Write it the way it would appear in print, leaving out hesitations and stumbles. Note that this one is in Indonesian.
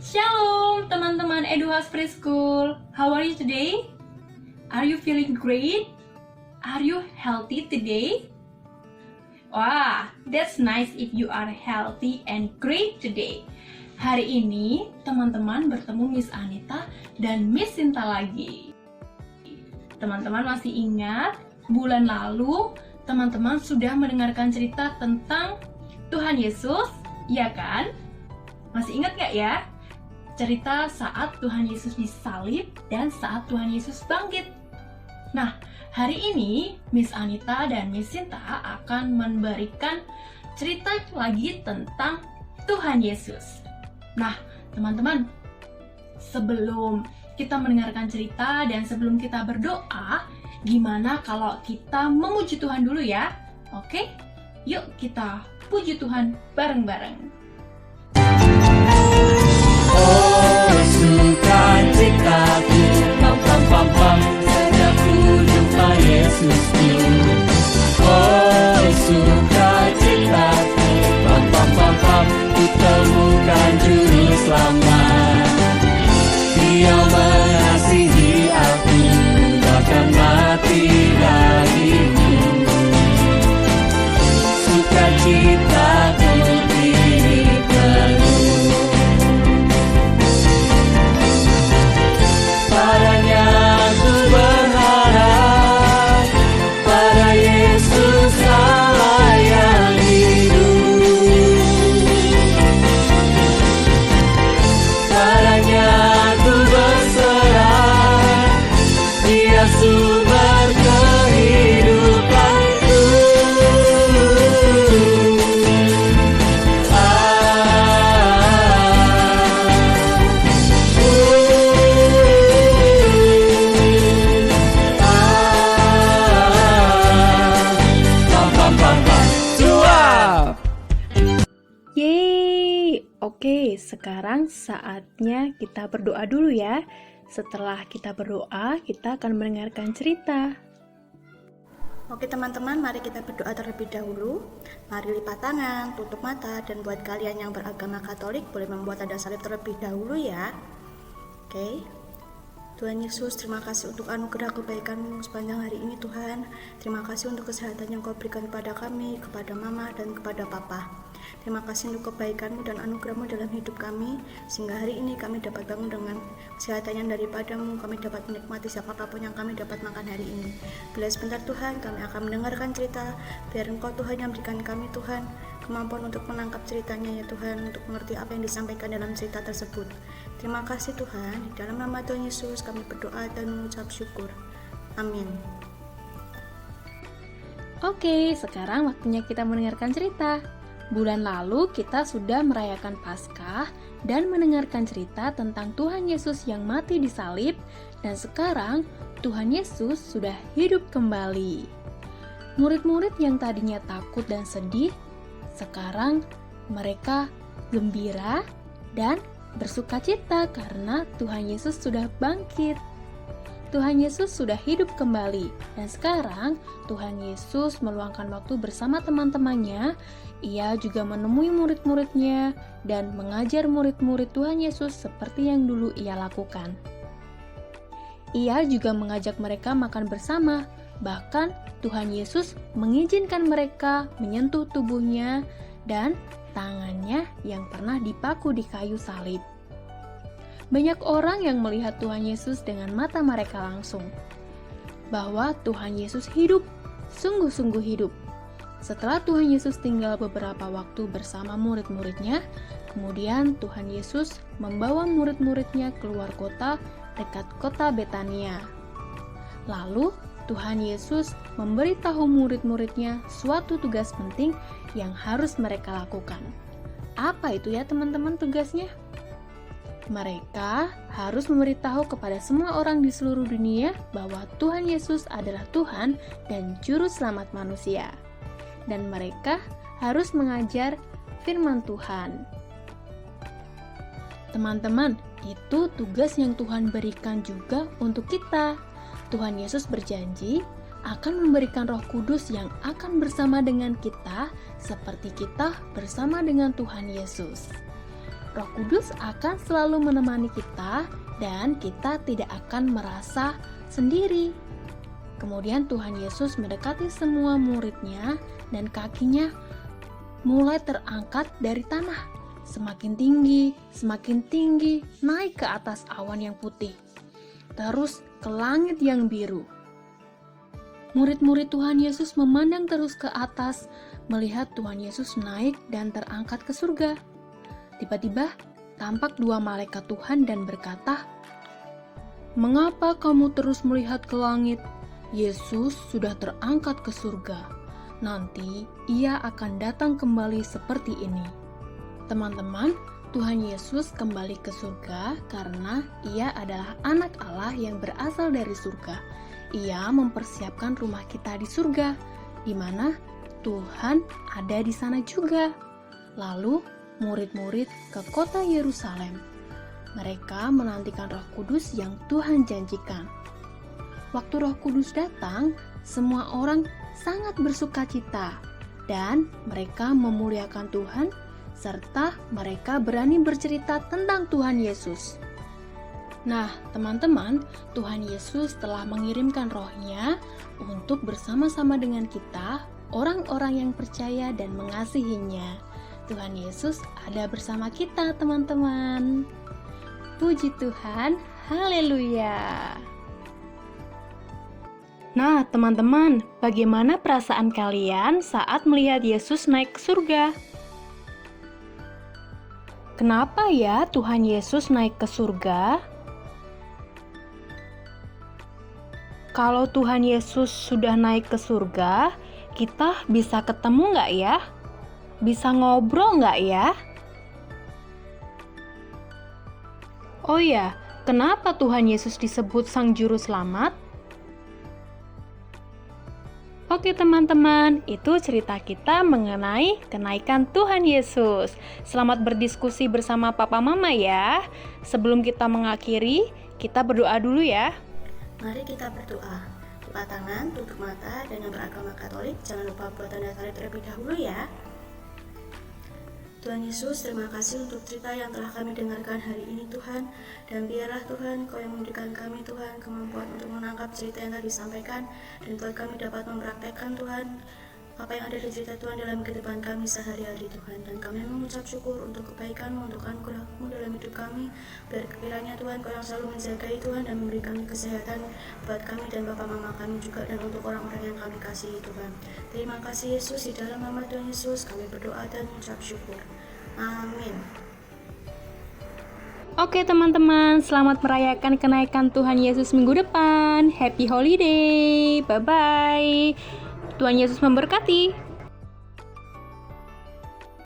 Shalom teman-teman Eduhas Preschool. How are you today? Are you feeling great? Are you healthy today? Wah, that's nice if you are healthy and great today. Hari ini teman-teman bertemu Miss Anita dan Miss Sinta lagi. Teman-teman masih ingat bulan lalu teman-teman sudah mendengarkan cerita tentang Tuhan Yesus, iya kan? Masih ingat gak ya? Cerita saat Tuhan Yesus disalib dan saat Tuhan Yesus bangkit. Nah, hari ini Miss Anita dan Miss Sinta akan memberikan cerita lagi tentang Tuhan Yesus. Nah, teman-teman, sebelum kita mendengarkan cerita dan sebelum kita berdoa, gimana kalau kita memuji Tuhan dulu ya? Oke? Yuk kita puji Tuhan bareng-bareng. Oh, sukacitaku, pam pam pam pam, sejak ku jumpa Yesusku. Oh, sukacitaku, pam pam pam pam, ku temukan Juru Selamat. Dia mengasihi aku, bahkan mati bagiku. Sukacitaku ini penuh. Padanya aku berharap, pada Yesus Allah yang hidup. Padanya aku berserah, Dia sumber kehidupanku. Yeay, oke, sekarang saatnya kita berdoa dulu ya. Setelah kita berdoa, kita akan mendengarkan cerita. Oke teman-teman, mari kita berdoa terlebih dahulu. Mari lipat tangan, tutup mata, dan buat kalian yang beragama Katolik boleh membuat tanda salib terlebih dahulu ya. Oke. Tuhan Yesus, terima kasih untuk anugerah kebaikan-Mu sepanjang hari ini Tuhan. Terima kasih untuk kesehatan yang Kau berikan kepada kami, kepada Mama, dan kepada Papa. Terima kasih untuk kebaikan-Mu dan anugerah-Mu dalam hidup kami, sehingga hari ini kami dapat bangun dengan kesehatan yang daripada-Mu. Kami dapat menikmati siapapun yang kami dapat makan hari ini. Bila sebentar Tuhan, kami akan mendengarkan cerita. Biar Engkau Tuhan yang berikan kami Tuhan kemampuan untuk menangkap ceritanya ya Tuhan, untuk mengerti apa yang disampaikan dalam cerita tersebut. Terima kasih Tuhan, di dalam nama Tuhan Yesus kami berdoa dan mengucap syukur. Amin. Oke, sekarang waktunya kita mendengarkan cerita. Bulan lalu kita sudah merayakan Paskah dan mendengarkan cerita tentang Tuhan Yesus yang mati di salib, dan sekarang Tuhan Yesus sudah hidup kembali. Murid-murid yang tadinya takut dan sedih, sekarang mereka gembira dan bersukacita karena Tuhan Yesus sudah bangkit. Tuhan Yesus sudah hidup kembali, dan sekarang Tuhan Yesus meluangkan waktu bersama teman-temannya. Ia juga menemui murid-muridnya dan mengajar murid-murid Tuhan Yesus seperti yang dulu ia lakukan. Ia juga mengajak mereka makan bersama, bahkan Tuhan Yesus mengizinkan mereka menyentuh tubuhnya dan tangannya yang pernah dipaku di kayu salib. Banyak orang yang melihat Tuhan Yesus dengan mata mereka langsung, bahwa Tuhan Yesus hidup, sungguh-sungguh hidup. Setelah Tuhan Yesus tinggal beberapa waktu bersama murid-muridnya, kemudian Tuhan Yesus membawa murid-muridnya keluar kota dekat kota Betania. Lalu Tuhan Yesus memberitahu murid-muridnya suatu tugas penting yang harus mereka lakukan. Apa itu ya teman-teman tugasnya? Mereka harus memberitahu kepada semua orang di seluruh dunia bahwa Tuhan Yesus adalah Tuhan dan Juru Selamat manusia. Dan mereka harus mengajar firman Tuhan. Teman-teman, itu tugas yang Tuhan berikan juga untuk kita. Tuhan Yesus berjanji akan memberikan Roh Kudus yang akan bersama dengan kita seperti kita bersama dengan Tuhan Yesus. Roh Kudus akan selalu menemani kita dan kita tidak akan merasa sendiri. Kemudian Tuhan Yesus mendekati semua muridnya dan kakinya mulai terangkat dari tanah. Semakin tinggi, naik ke atas awan yang putih. Terus ke langit yang biru. Murid-murid Tuhan Yesus memandang terus ke atas, melihat Tuhan Yesus naik dan terangkat ke surga. Tiba-tiba tampak dua malaikat Tuhan dan berkata, "Mengapa kamu terus melihat ke langit? Yesus sudah terangkat ke surga. Nanti ia akan datang kembali seperti ini." Teman-teman, Tuhan Yesus kembali ke surga karena ia adalah anak Allah yang berasal dari surga. Ia mempersiapkan rumah kita di surga, di mana Tuhan ada di sana juga. Lalu, murid-murid ke kota Yerusalem. Mereka menantikan Roh Kudus yang Tuhan janjikan. Waktu Roh Kudus datang, semua orang sangat bersukacita dan mereka memuliakan Tuhan serta mereka berani bercerita tentang Tuhan Yesus. Nah, teman-teman, Tuhan Yesus telah mengirimkan Roh-Nya untuk bersama-sama dengan kita, orang-orang yang percaya dan mengasihinya. Tuhan Yesus ada bersama kita, teman-teman. Puji Tuhan, haleluya. Nah, teman-teman, bagaimana perasaan kalian saat melihat Yesus naik ke surga? Kenapa ya Tuhan Yesus naik ke surga? Kalau Tuhan Yesus sudah naik ke surga, kita bisa ketemu nggak ya? Bisa ngobrol nggak ya? Oh ya, kenapa Tuhan Yesus disebut Sang Juru Selamat? Oke teman-teman, itu cerita kita mengenai kenaikan Tuhan Yesus. Selamat berdiskusi bersama Papa Mama ya. Sebelum kita mengakhiri, kita berdoa dulu ya. Mari kita berdoa. Buka tangan, tutup mata, dan yang beragama Katolik jangan lupa buat tanda salib terlebih dahulu ya. Tuhan Yesus, terima kasih untuk cerita yang telah kami dengarkan hari ini Tuhan. Dan biarlah Tuhan, Kau yang memberikan kami Tuhan kemampuan untuk menangkap cerita yang tadi disampaikan. Dan buat kami dapat mempraktekkan Tuhan apa yang ada di cerita Tuhan dalam kehidupan kami sehari-hari Tuhan. Dan kami mengucap syukur untuk kebaikan-Mu, untuk anugerah-Mu dalam hidup kami. Biar kiranya Tuhan Kau yang selalu menjagai Tuhan dan memberikan kesehatan buat kami dan Bapak Mama kami juga, dan untuk orang-orang yang kami kasihi Tuhan. Terima kasih Yesus, di dalam nama Tuhan Yesus kami berdoa dan mengucap syukur. Amin. Oke teman-teman, selamat merayakan kenaikan Tuhan Yesus minggu depan. Happy holiday, bye-bye. Tuhan Yesus memberkati.